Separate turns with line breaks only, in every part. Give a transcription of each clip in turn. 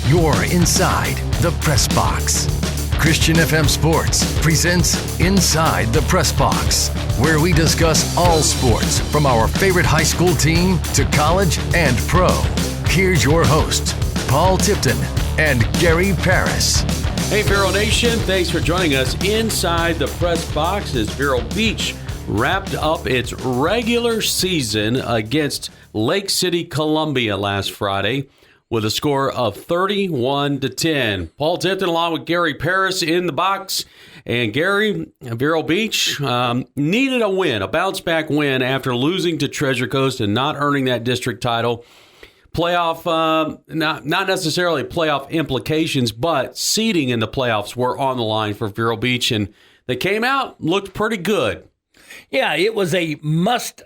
You're inside the press box. Christian FM Sports presents Inside the Press Box, where we discuss all sports from our favorite high school team to college and pro. Here's your hosts, Paul Tipton and Gary Paris.
Hey, Vero Nation. Thanks for joining us inside the press box as Vero Beach wrapped up its regular season against Lake City, Columbia last Friday with a score of 31-10. Paul Tipton along with Gary Paris in the box. And Gary, Vero Beach needed a win, a bounce-back win after losing to Treasure Coast and not earning that district title. Playoff, not necessarily playoff implications, but seeding in the playoffs were on the line for Vero Beach, and they came out, looked pretty good.
Yeah, it was a must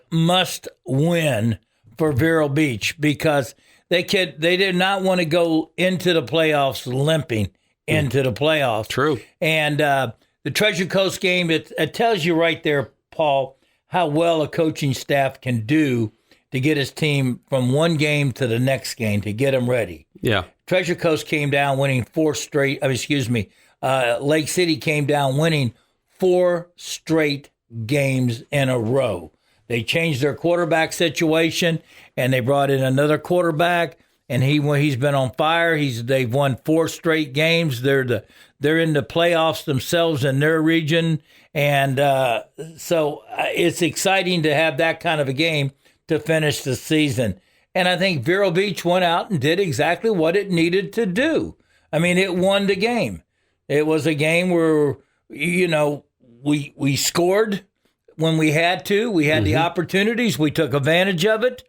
win for Vero Beach because they did not want to go into the playoffs limping into the playoffs.
True.
And the Treasure Coast game, it tells you right there, Paul, how well a coaching staff can do to get his team from one game to the next game to get them ready.
Yeah.
Treasure Coast came down winning Lake City came down winning 4 straight games in a row. They changed their quarterback situation, and they brought in another quarterback, and he's been on fire. They've won 4 straight games. They're in the playoffs themselves in their region, and so it's exciting to have that kind of a game to finish the season. And I think Vero Beach went out and did exactly what it needed to do. I mean, it won the game. It was a game where, we scored when we had to. We had the opportunities. We took advantage of it.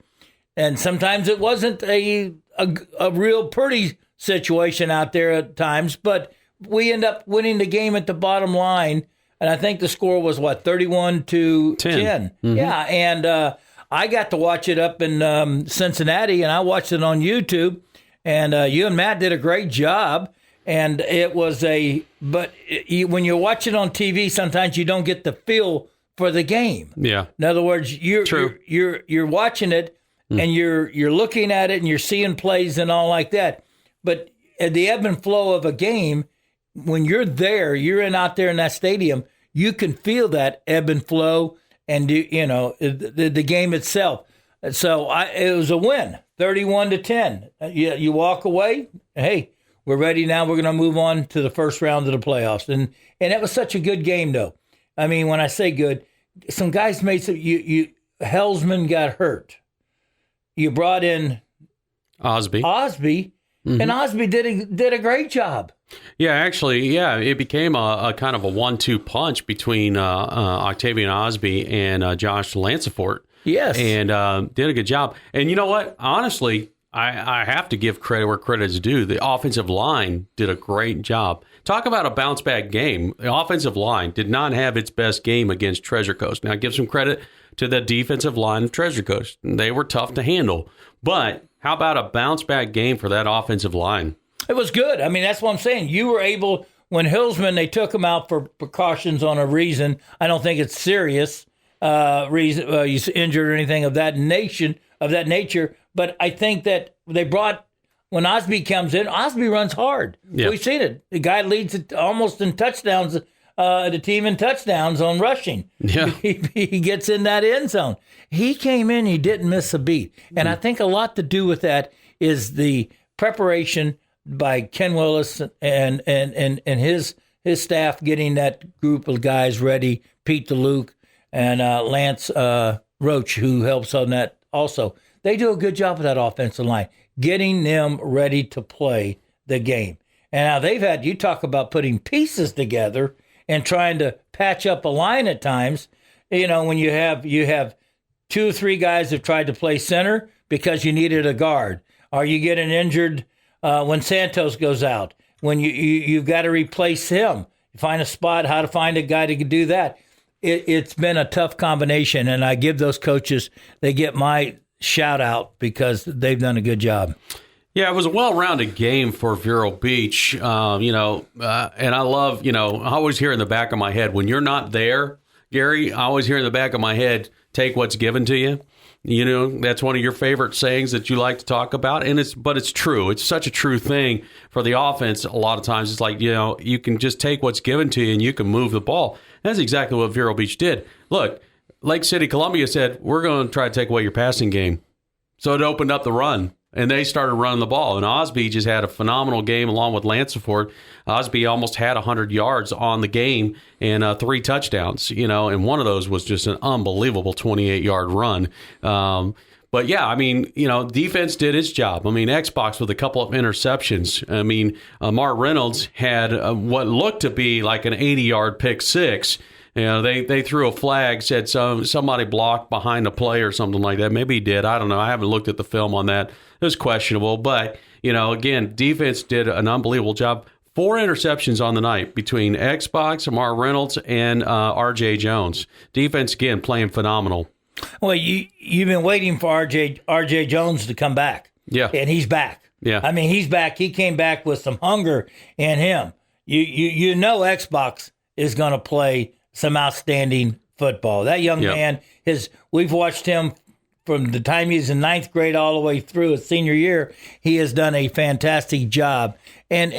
And sometimes it wasn't a real pretty situation out there at times, but we end up winning the game at the bottom line. And I think the score was, 31-10. Mm-hmm. Yeah, and I got to watch it up in Cincinnati, and I watched it on YouTube. And you and Matt did a great job. And it was when you watch it on TV, sometimes you don't get the feel for the game.
Yeah.
In other words, you're watching it and you're looking at it and you're seeing plays and all like that. But at the ebb and flow of a game, when you're there, out there in that stadium, you can feel that ebb and flow and the game itself. So it was a win, 31-10. You walk away, hey, we're ready now. We're going to move on to the first round of the playoffs. And it was such a good game, though. I mean, when I say good, some guys made some. Helsman got hurt. You brought in
Osby,
and Osby did a great job.
Yeah, actually, it became a kind of a 1-2 punch between Octavian Osby and Josh Lancefort.
Yes,
and did a good job. And you know what? Honestly, I have to give credit where credit is due. The offensive line did a great job. Talk about a bounce-back game. The offensive line did not have its best game against Treasure Coast. Now, give some credit to the defensive line of Treasure Coast. They were tough to handle. But how about a bounce-back game for that offensive line?
It was good. I mean, that's what I'm saying. You were able, when Hillsman, they took him out for precautions on a reason. I don't think it's serious reason he's injured or anything of that nature. But I think that when Osby comes in, Osby runs hard.
Yeah.
We've seen it. The guy leads it almost in touchdowns, the team in touchdowns on rushing.
Yeah.
He gets in that end zone. He came in, he didn't miss a beat. And I think a lot to do with that is the preparation by Ken Willis and his staff getting that group of guys ready, Pete DeLuke and Lance Roach, who helps on that also. They do a good job of that offensive line, getting them ready to play the game. And now you talk about putting pieces together and trying to patch up a line at times. When you have 2 or 3 guys have tried to play center because you needed a guard, or you get an injured when Santos goes out, when you've got to replace him. You find a spot, how to find a guy to do that. It's been a tough combination, and I give those coaches, they get my shout out because they've done a good job.
Yeah, it was a well-rounded game for Vero Beach, and I love, I always hear in the back of my head, when you're not there, Gary, I always hear in the back of my head, take what's given to you. You know, that's one of your favorite sayings that you like to talk about. But it's true. It's such a true thing for the offense. A lot of times it's like, you know, you can just take what's given to you and you can move the ball. That's exactly what Vero Beach did. Look, Lake City, Columbia said, we're going to try to take away your passing game. So it opened up the run. And they started running the ball. And Osby just had a phenomenal game along with Lanceford. Osby almost had 100 yards on the game and 3 touchdowns, you know, and one of those was just an unbelievable 28-yard run. But, yeah, I mean, you know, defense did its job. I mean, Xbox with a couple of interceptions. I mean, Mark Reynolds had what looked to be like an 80-yard pick six. You know, they threw a flag, said somebody blocked behind the play or something like that. Maybe he did. I don't know. I haven't looked at the film on that. It was questionable. But, you know, again, defense did an unbelievable job. 4 interceptions on the night between Xbox, Amar Reynolds, and R.J. Jones. Defense, again, playing phenomenal.
Well, you've been waiting for R.J. Jones to come back.
Yeah.
And he's back.
Yeah.
I mean, he's back. He came back with some hunger in him. You know Xbox is going to play some outstanding football. That young man, we've watched him from the time he was in 9th grade all the way through his senior year. He has done a fantastic job. And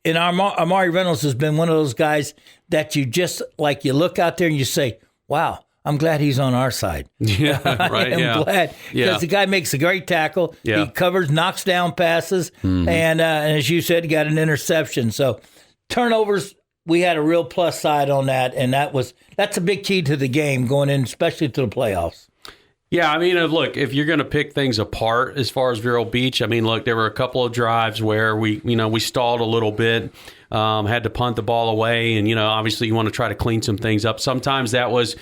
Amari Reynolds has been one of those guys that you just, like, you look out there and you say, wow, I'm glad he's on our side.
Yeah, right.
I'm glad, because the guy makes a great tackle.
Yeah.
He covers, knocks down passes, and as you said, he got an interception. So turnovers, we had a real plus side on that, and that's a big key to the game going in, especially to the playoffs.
Yeah, I mean, look, if you're going to pick things apart as far as Vero Beach, I mean, look, there were a couple of drives where we stalled a little bit, had to punt the ball away, and, you know, obviously you want to try to clean some things up. Sometimes that was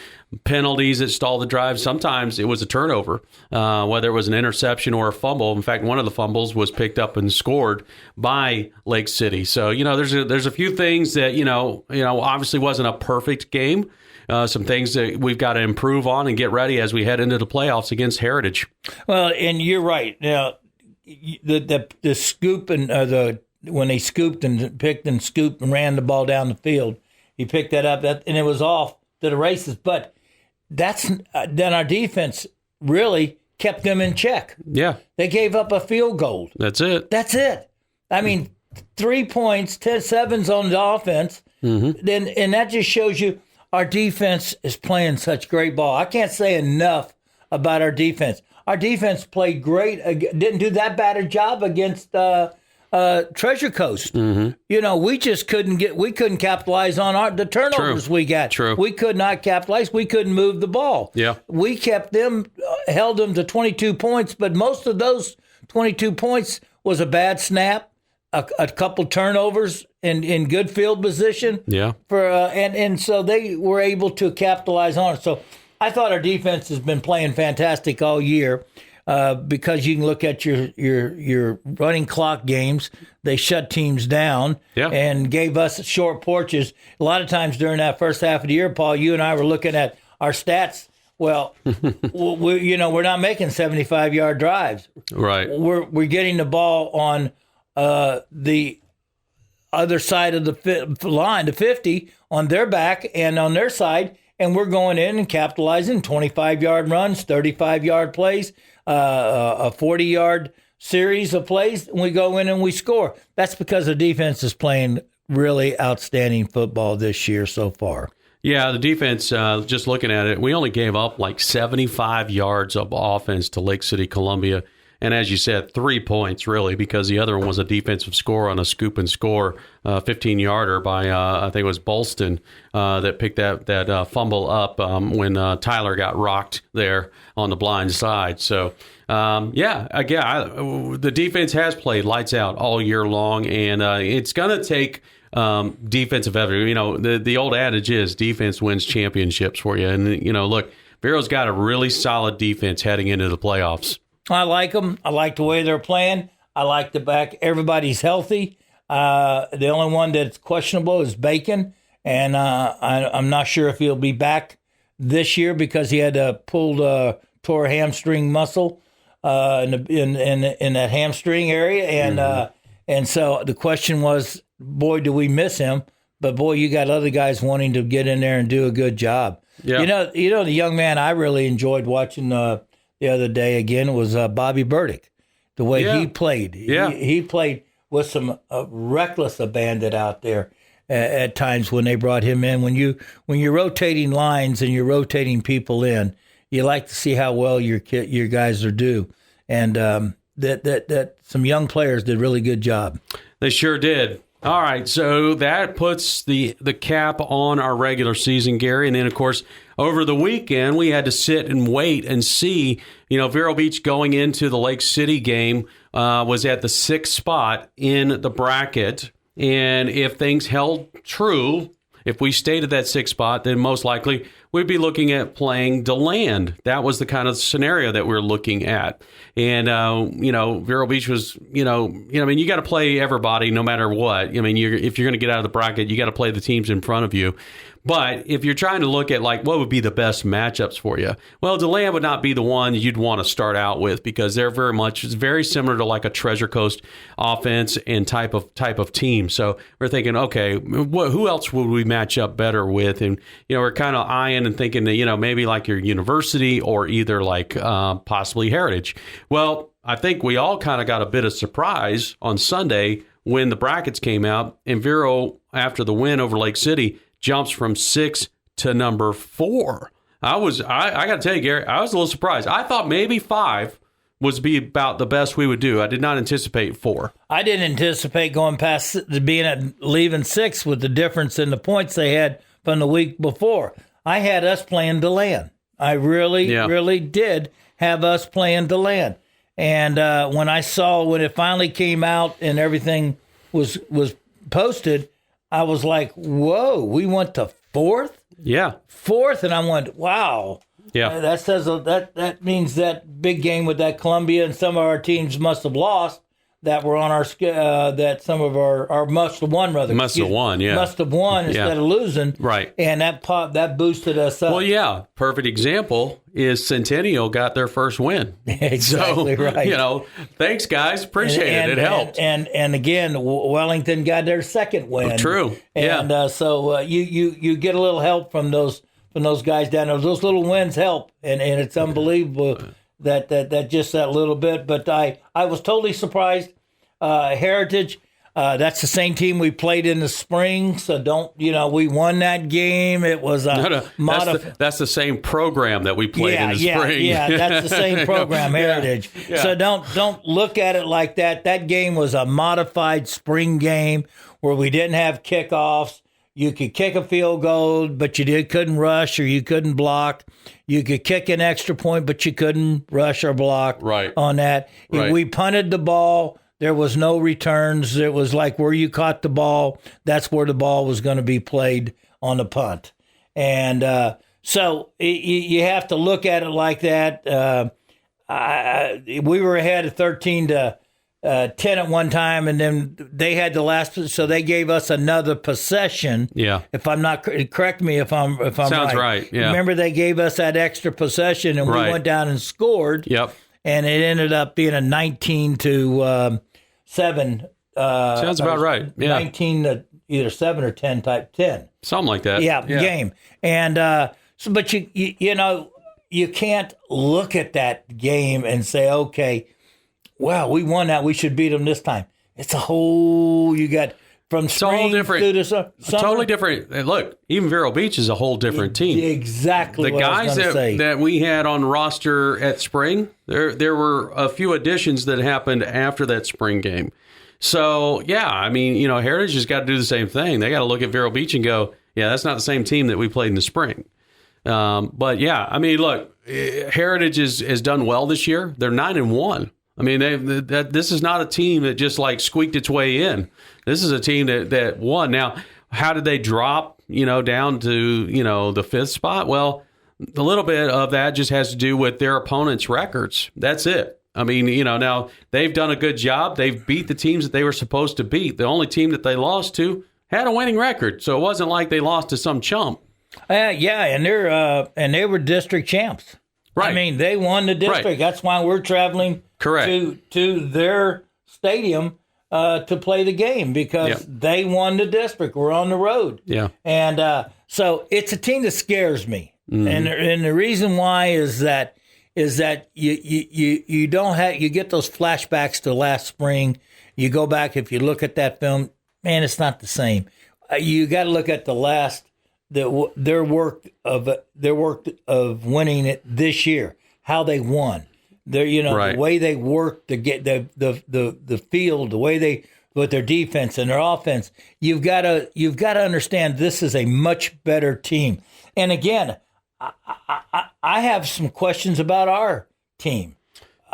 penalties that stalled the drive. Sometimes it was a turnover, whether it was an interception or a fumble. In fact, one of the fumbles was picked up and scored by Lake City. So, you know, there's a few things that, you know, obviously wasn't a perfect game. Some things that we've got to improve on and get ready as we head into the playoffs against Heritage.
Well, and you're right. Now, the scoop and when they scooped and picked and scooped and ran the ball down the field, he picked that up and it was off to the races. But then our defense really kept them in check.
Yeah,
they gave up a field goal.
That's it.
I mean, 3 points, 10-7s on the offense. Mm-hmm. And that just shows you our defense is playing such great ball. I can't say enough about our defense. Our defense played great. Didn't do that bad a job against Treasure Coast. Mm-hmm. You know, we just couldn't capitalize on the turnovers we got.
True.
We could not capitalize. We couldn't move the ball.
Yeah.
We held them to 22 points, but most of those 22 points was a bad snap, a couple turnovers in good field position.
Yeah.
And so they were able to capitalize on it. So I thought our defense has been playing fantastic all year, because you can look at your running clock games. They shut teams down and gave us short porches. A lot of times during that first half of the year, Paul, you and I were looking at our stats. Well, we're not making 75-yard drives.
Right.
We're getting the ball on the other side of the line, the 50, on their back and on their side, and we're going in and capitalizing 25-yard runs, 35-yard plays, a 40-yard series of plays, and we go in and we score. That's because the defense is playing really outstanding football this year so far.
Yeah, the defense, just looking at it, we only gave up like 75 yards of offense to Lake City, Columbia. And as you said, 3 points, really, because the other one was a defensive score on a scoop and score, 15-yarder by, I think it was Bolston, that picked that fumble up when Tyler got rocked there on the blind side. So, the defense has played lights out all year long, and it's going to take defensive effort. You know, the old adage is defense wins championships for you. And, you know, look, Vero's got a really solid defense heading into the playoffs.
I like them. I like the way they're playing. I like the back. Everybody's healthy. The only one that's questionable is Bacon, and I'm not sure if he'll be back this year because he had tore hamstring muscle in that hamstring area, and so the question was, boy, do we miss him? But boy, you got other guys wanting to get in there and do a good job.
Yeah.
You know, the young man I really enjoyed watching the other day again was Bobby Burdick. The way he played.
Yeah.
He played with some reckless abandon out there at times when they brought him in. When you're rotating lines and you're rotating people in, you like to see how well your guys are do. And that some young players did a really good job.
They sure did. All right, so that puts the cap on our regular season, Gary. And then, of course, over the weekend, we had to sit and wait and see. You know, Vero Beach going into the Lake City game was at the 6th spot in the bracket. And if things held true, if we stayed at that 6th spot, then most likely we'd be looking at playing DeLand. That was the kind of scenario that we're looking at. And, Vero Beach was, you got to play everybody no matter what. I mean, if you're going to get out of the bracket, you got to play the teams in front of you. But if you're trying to look at, like, what would be the best matchups for you, well, DeLand would not be the one you'd want to start out with because they're very similar to like a Treasure Coast offense and type of team. So we're thinking, okay, who else would we match up better with? And, we're kind of eyeing and thinking that, maybe like your University or either like possibly Heritage. Well, I think we all kind of got a bit of surprise on Sunday when the brackets came out and Vero, after the win over Lake City, jumps from 6 to number 4. I got to tell you, Gary, I was a little surprised. I thought maybe 5 was be about the best we would do. I did not anticipate 4.
I didn't anticipate going past leaving 6 with the difference in the points they had from the week before. I had us playing DeLand. I really did have us playing DeLand. And when it finally came out and everything was posted, I was like, whoa, we went to 4th?
Yeah.
4th, and I went, wow.
Yeah.
That means that big game with that Columbia and some of our teams must have lost that were on our that some of our must have won
must have won
instead of losing,
right?
And that boosted us up.
Well, yeah, perfect example is Centennial got their first win.
Exactly
so,
right.
Thanks guys, appreciate it. It helped.
And again, Wellington got their second win.
True.
And so you get a little help from those guys down there. Those little wins help, and it's unbelievable. That just that little bit, but I was totally surprised. Heritage, that's the same team we played in the spring, so we won that game. It was
that's the same program that we played in the spring.
Yeah, that's the same program, Heritage.
Yeah.
So don't look at it like that. That game was a modified spring game where we didn't have kickoffs. You could kick a field goal, but you couldn't rush or you couldn't block. You could kick an extra point, but you couldn't rush or block on that.
Right.
If we punted the ball, there was no returns. It was like where you caught the ball, that's where the ball was going to be played on the punt. And so you have to look at it like that. We were ahead of 13 to 10 at one time, and then they had the last, so they gave us another possession.
Yeah.
If I'm not, correct me if I'm
Sounds right. Yeah.
Remember, they gave us that extra possession, and we went down and scored.
Yep.
And it ended up being a 19-7.
Sounds about right. Yeah.
19 to either 7 or 10 type 10.
Something like that.
Yeah. Game. And but you can't look at that game and say, okay, wow, we won that. We should beat them this time. It's a whole, you got from spring through the summer.
Totally different. Look, even Vero Beach is a whole different team.
Exactly.
The guys that we had on roster at spring, there were a few additions that happened after that spring game. So, yeah, I mean, Heritage has got to do the same thing. They got to look at Vero Beach and go, yeah, that's not the same team that we played in the spring. But, yeah, I mean, look, Heritage has done well this year. They're 9-1. I mean, this is not a team that just like squeaked its way in. This is a team that won. Now, how did they drop, down to, the 5th spot? Well, a little bit of that just has to do with their opponents' records. That's it. I mean, now they've done a good job. They've beat the teams that they were supposed to beat. The only team that they lost to had a winning record, so it wasn't like they lost to some chump.
Yeah, and they were district champs.
Right.
I mean, they won the district.
Right.
That's why we're traveling to their stadium to play the game because they won the district. We're on the road.
Yeah.
And so it's a team that scares me. And the reason why is that you don't have, you get those flashbacks to last spring. You go back, if you look at that film, man, it's not the same. You got to look at their work of winning it this year, how they won. The way they worked to get the field, the way they with their defense and their offense. You've got to understand this is a much better team. And again, I have some questions about our team.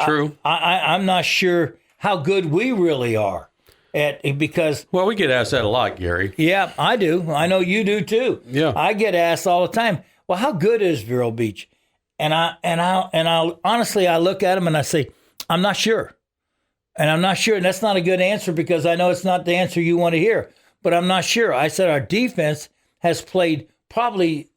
True.
I'm not sure how good we really are because
we get asked that a lot, Gary.
Yeah, I do. I know you do too.
Yeah,
I get asked all the time. Well, how good is Vero Beach? And I honestly, I look at them and I say, I'm not sure. And I'm not sure. And that's not a good answer because I know it's not the answer you want to hear. But I'm not sure. I said our defense has played probably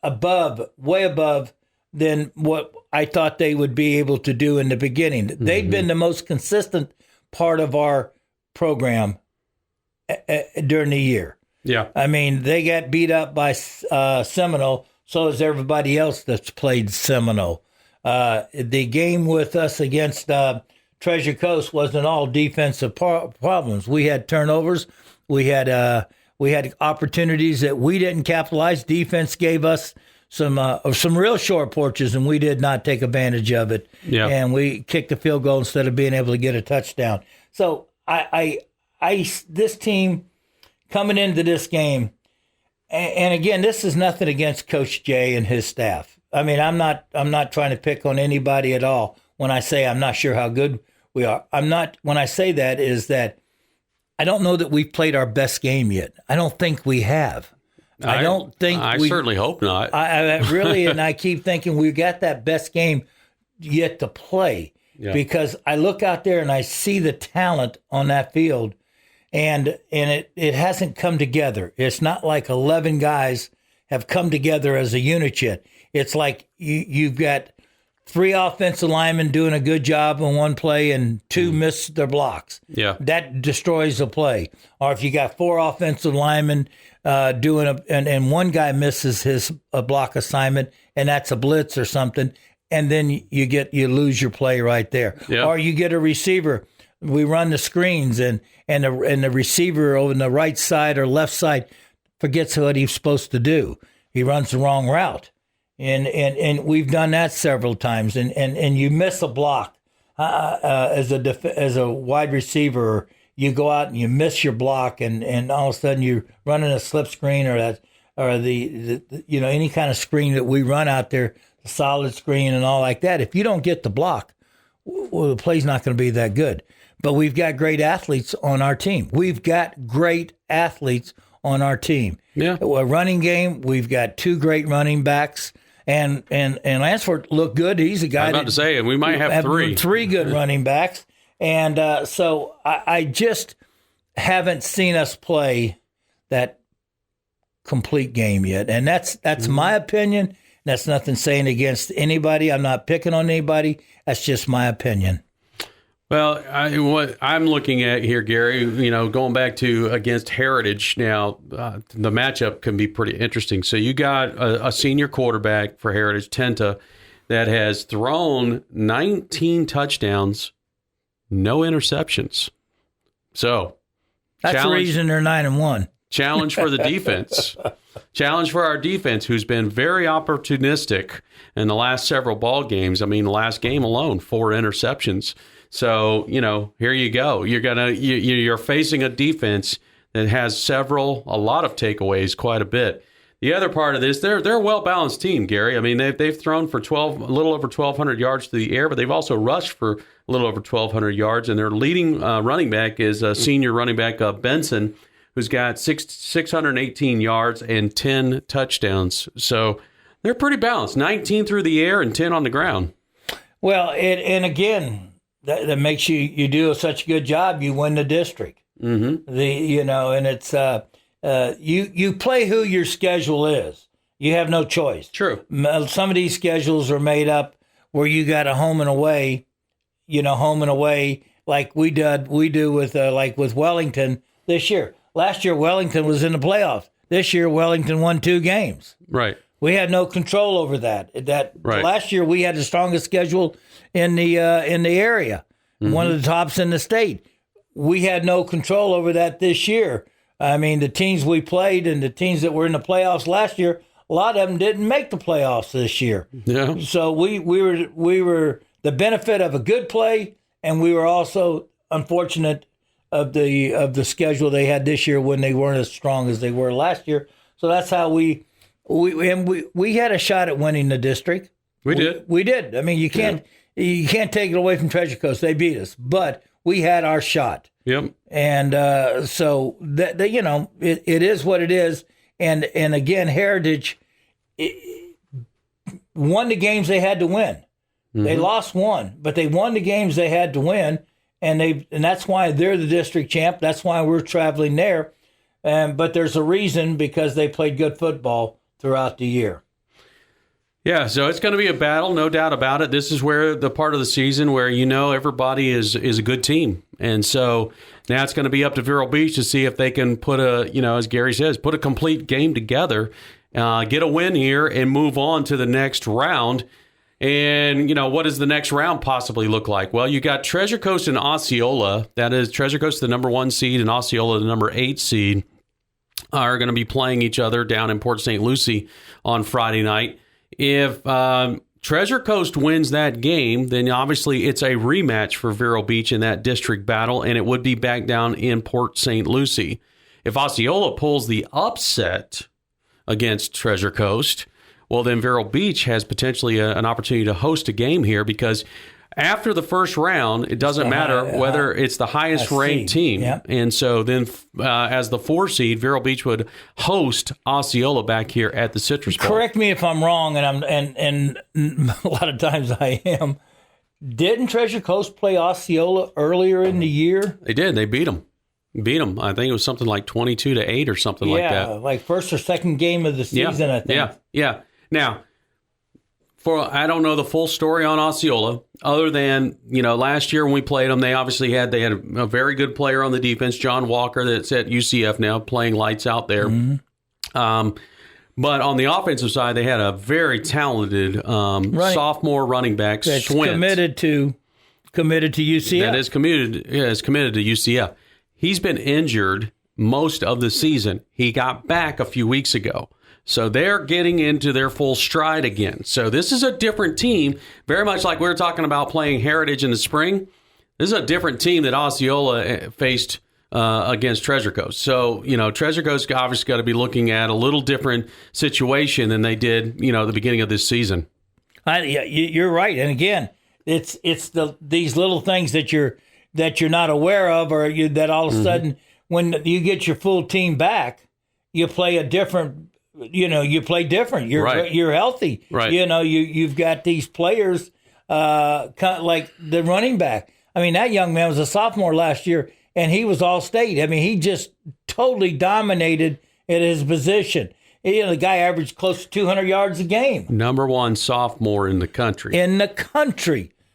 way above than what I thought they would be able to do in the beginning. Mm-hmm. They've been the most consistent part of our program during the year.
Yeah.
I mean, they got beat up by Seminole. So has everybody else that's played Seminole. The game with us against Treasure Coast wasn't all defensive problems. We had turnovers. We had opportunities that we didn't capitalize. Defense gave us some real short porches, and we did not take advantage of it.
Yeah.
And we kicked a field goal instead of being able to get a touchdown. So this team coming into this game. And again, this is nothing against Coach Jay and his staff. I mean, I'm not trying to pick on anybody at all when I say I'm not sure how good we are. When I say that is that I don't know that we've played our best game yet. I don't think we have. I
certainly hope not.
I really, and I keep thinking we got that best game yet to play because I look out there and I see the talent on that field. And it hasn't come together. It's not like 11 guys have come together as a unit yet. It's like you've got 3 offensive linemen doing a good job on one play and 2 miss their blocks.
Yeah,
that destroys the play. Or if you got 4 offensive linemen and one guy misses his block assignment and that's a blitz or something, and then you lose your play right there.
Yeah.
Or you get a receiver. We run the screens and the receiver over on the right side or left side forgets what he's supposed to do. He runs the wrong route. And we've done that several times. And you miss a block as a wide receiver. You go out and you miss your block and all of a sudden you're running a slip screen or the any kind of screen that we run out there, the solid screen and all like that. If you don't get the block, well, the play's not going to be that good. But we've got great athletes on our team. Yeah. A running game, we've got 2 great running backs. And Lansford looked good. He's a guy.
I'm about to say, and we might have 3.
3 good running backs. And so I just haven't seen us play that complete game yet. And that's my opinion. That's nothing saying against anybody. I'm not picking on anybody. That's just my opinion.
Well, what I'm looking at here, Gary, going back to against Heritage now, the matchup can be pretty interesting. So you got a senior quarterback for Heritage, Tenta, that has thrown 19 touchdowns, no interceptions. So
that's the reason they're 9-1.
Challenge for the defense. Challenge for our defense, who's been very opportunistic in the last several ball games. I mean, the last game alone, 4 interceptions. So, here you go. You're facing a defense that has a lot of takeaways, quite a bit. The other part of this, they're a well-balanced team, Gary. I mean, they've thrown for a little over 1,200 yards through the air, but they've also rushed for a little over 1,200 yards. And their leading running back is senior running back Benson, who's got 618 yards and 10 touchdowns. So they're pretty balanced, 19 through the air and 10 on the ground.
Well, and again, that makes you do such a good job. You win the district. Mm-hmm. And it's you play who your schedule is. You have no choice.
True.
Some of these schedules are made up where you got a home and away. Home and away like we do with Wellington this year. Last year Wellington was in the playoffs. This year Wellington won 2 games.
Right.
We had no control over that.
Right.
Last year we had the strongest schedule in the area, one of the tops in the state. We had no control over that this year. I mean, the teams we played and the teams that were in the playoffs last year, a lot of them didn't make the playoffs this year.
Yeah.
So we were the benefit of a good play, and we were also unfortunate of the schedule they had this year when they weren't as strong as they were last year. So that's how we had a shot at winning the district.
We did.
We did. I mean, you can't take it away from Treasure Coast. They beat us, but we had our shot.
Yep.
And so that it is what it is. And again, Heritage won the games they had to win. Mm-hmm. They lost one, but they won the games they had to win, and that's why they're the district champ. That's why we're traveling there. But there's a reason, because they played good football throughout the year.
Yeah, so it's going to be a battle, no doubt about it. This is where the part of the season where everybody is a good team. And so now it's going to be up to Vero Beach to see if they can put as Gary says, put a complete game together, get a win here, and move on to the next round. And, what does the next round possibly look like? Well, you got Treasure Coast and Osceola. That is Treasure Coast, the number 1 seed, and Osceola, the number 8 seed, are going to be playing each other down in Port St. Lucie on Friday night. If Treasure Coast wins that game, then obviously it's a rematch for Vero Beach in that district battle, and it would be back down in Port St. Lucie. If Osceola pulls the upset against Treasure Coast, well, then Vero Beach has potentially an opportunity to host a game here, because after the first round, it doesn't matter whether it's the highest ranked team.
Yep.
And so then as the 4 seed, Vero Beach would host Osceola back here at the Citrus Bowl.
Correct me if I'm wrong, and a lot of times I am. Didn't Treasure Coast play Osceola earlier in the year?
They did. They beat them. I think it was something like 22-8 or something like that.
Yeah, like first or second game of the season, I think.
Yeah. Now, I don't know the full story on Osceola, other than, last year when we played them, they had a very good player on the defense, John Walker, that's at UCF now, playing lights out there. Mm-hmm. But on the offensive side, they had a very talented sophomore running back,
that's
Swint,
committed to UCF.
That is committed to UCF. He's been injured most of the season. He got back a few weeks ago. So they're getting into their full stride again. So this is a different team, very much like we were talking about playing Heritage in the spring. This is a different team that Osceola faced against Treasure Coast. So, Treasure Coast obviously got to be looking at a little different situation than they did, the beginning of this season.
You're right. And again, it's these little things that you're not aware of, or that all of a sudden, when you get your full team back, you play a different. You play different. You're healthy.
Right.
You've got these players, like the running back. I mean, that young man was a sophomore last year, and he was all state. I mean, he just totally dominated at his position. The guy averaged close to 200 yards a game.
Number 1 sophomore in the country.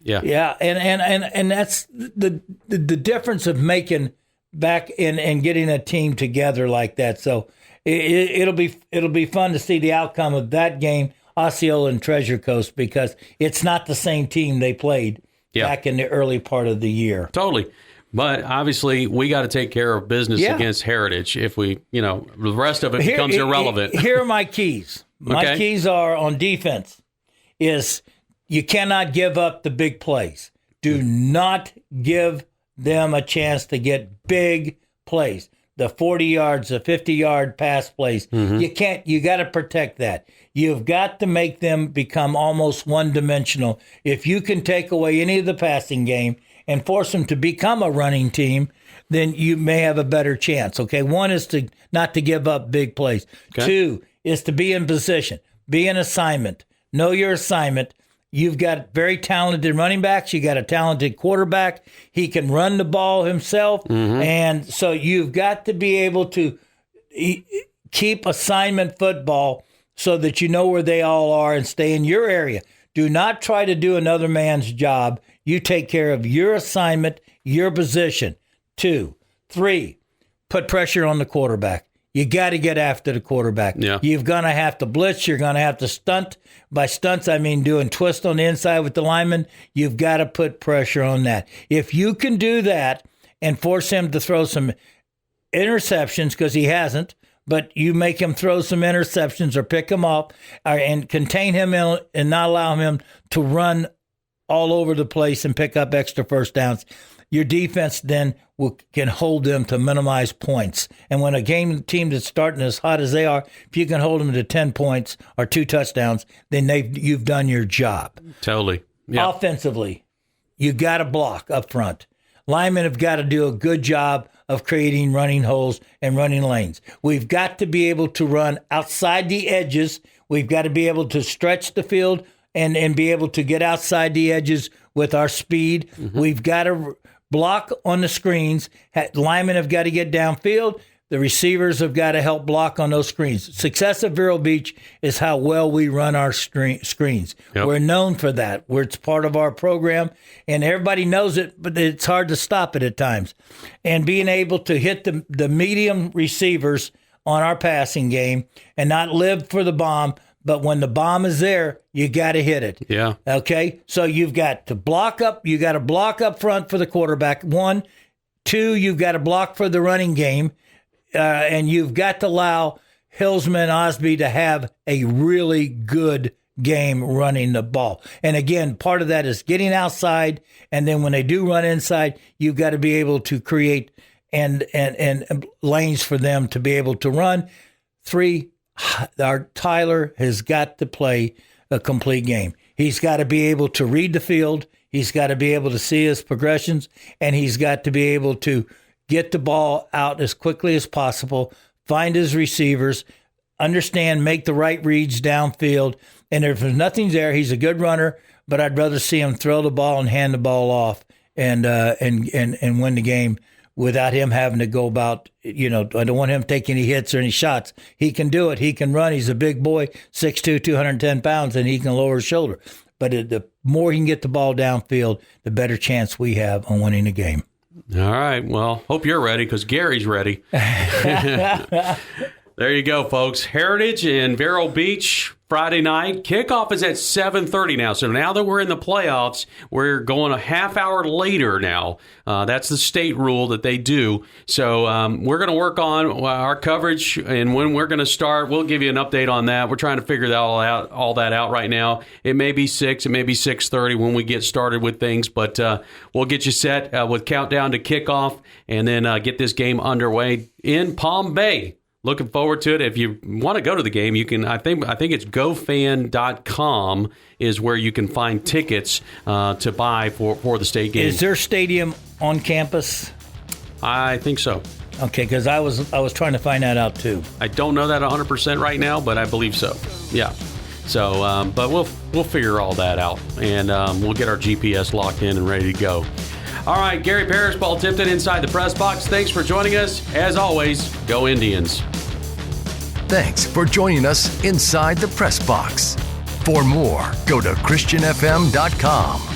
Yeah. Yeah, and that's the difference of making back and getting a team together like that. So. It'll be fun to see the outcome of that game, Osceola and Treasure Coast, because it's not the same team they played back in the early part of the year.
Totally. But obviously, we got to take care of business against Heritage. If we, the rest of it becomes irrelevant.
Here are my keys. My keys are on defense is you cannot give up the big plays. Do not give them a chance to get big plays. The 40 yards, the 50-yard pass plays. Mm-hmm. You got to protect that. You've got to make them become almost one-dimensional. If you can take away any of the passing game and force them to become a running team, then you may have a better chance. Okay, 1 is to not to give up big plays. Okay. 2 is to be in position, be in assignment, know your assignment. You've got very talented running backs. You got a talented quarterback. He can run the ball himself. Mm-hmm. And so you've got to be able to keep assignment football so that you know where they all are and stay in your area. Do not try to do another man's job. You take care of your assignment, your position. 2, 3, put pressure on the quarterback. You got to get after the quarterback.
Yeah.
You're going to have to blitz. You're going to have to stunt. By stunts, I mean doing twist on the inside with the lineman. You've got to put pressure on that. If you can do that and force him to throw some interceptions, because he hasn't, but you make him throw some interceptions or pick him up and contain him and not allow him to run all over the place and pick up extra first downs, your defense then can hold them to minimize points. And when a team that's starting as hot as they are, if you can hold them to 10 points or 2 touchdowns, then you've done your job.
Totally. Yeah.
Offensively, you got to block up front. Linemen have got to do a good job of creating running holes and running lanes. We've got to be able to run outside the edges. We've got to be able to stretch the field and be able to get outside the edges with our speed. Mm-hmm. We've got to block on the screens. Linemen have got to get downfield. The receivers have got to help block on those screens. Success at Vero Beach is how well we run our screens. Yep. We're known for that. It's part of our program, and everybody knows it, but it's hard to stop it at times. And being able to hit the medium receivers on our passing game and not live for the bomb, but when the bomb is there, you got to hit it.
Yeah.
Okay? So you've got to block up. You got to block up front for the quarterback. 1. 2, you've got to block for the running game. And you've got to allow Hillsman Osby to have a really good game running the ball. And again, part of that is getting outside. And then when they do run inside, you've got to be able to create and lanes for them to be able to run. 3, our Tyler has got to play a complete game. He's got to be able to read the field. He's got to be able to see his progressions, and he's got to be able to get the ball out as quickly as possible, find his receivers, understand, make the right reads downfield. And if there's nothing there, he's a good runner, but I'd rather see him throw the ball and hand the ball off and win the game without him having to go about, I don't want him taking any hits or any shots. He can do it. He can run. He's a big boy, 6'2", 210 pounds, and he can lower his shoulder. But the more he can get the ball downfield, the better chance we have on winning the game.
All right. Well, hope you're ready because Gary's ready. There you go, folks. Heritage in Vero Beach, Friday night. Kickoff is at 7:30 now. So now that we're in the playoffs, we're going a half hour later now. That's the state rule that they do. So we're going to work on our coverage, and when we're going to start, we'll give you an update on that. We're trying to figure all that out right now. It may be 6, it may be 6:30 when we get started with things, but we'll get you set with countdown to kickoff, and then get this game underway in Palm Bay. Looking forward to it. If you want to go to the game, you can. I think it's gofan.com is where you can find tickets to buy for the state game.
Is their stadium on campus?
I think so.
Okay, because I was trying to find that out too.
I don't know that 100% right now, but I believe so. Yeah. So, but we'll figure all that out, and we'll get our GPS locked in and ready to go. All right, Gary Parrish, Paul Tipton inside the press box. Thanks for joining us. As always, go Indians.
Thanks for joining us inside the press box. For more, go to ChristianFM.com.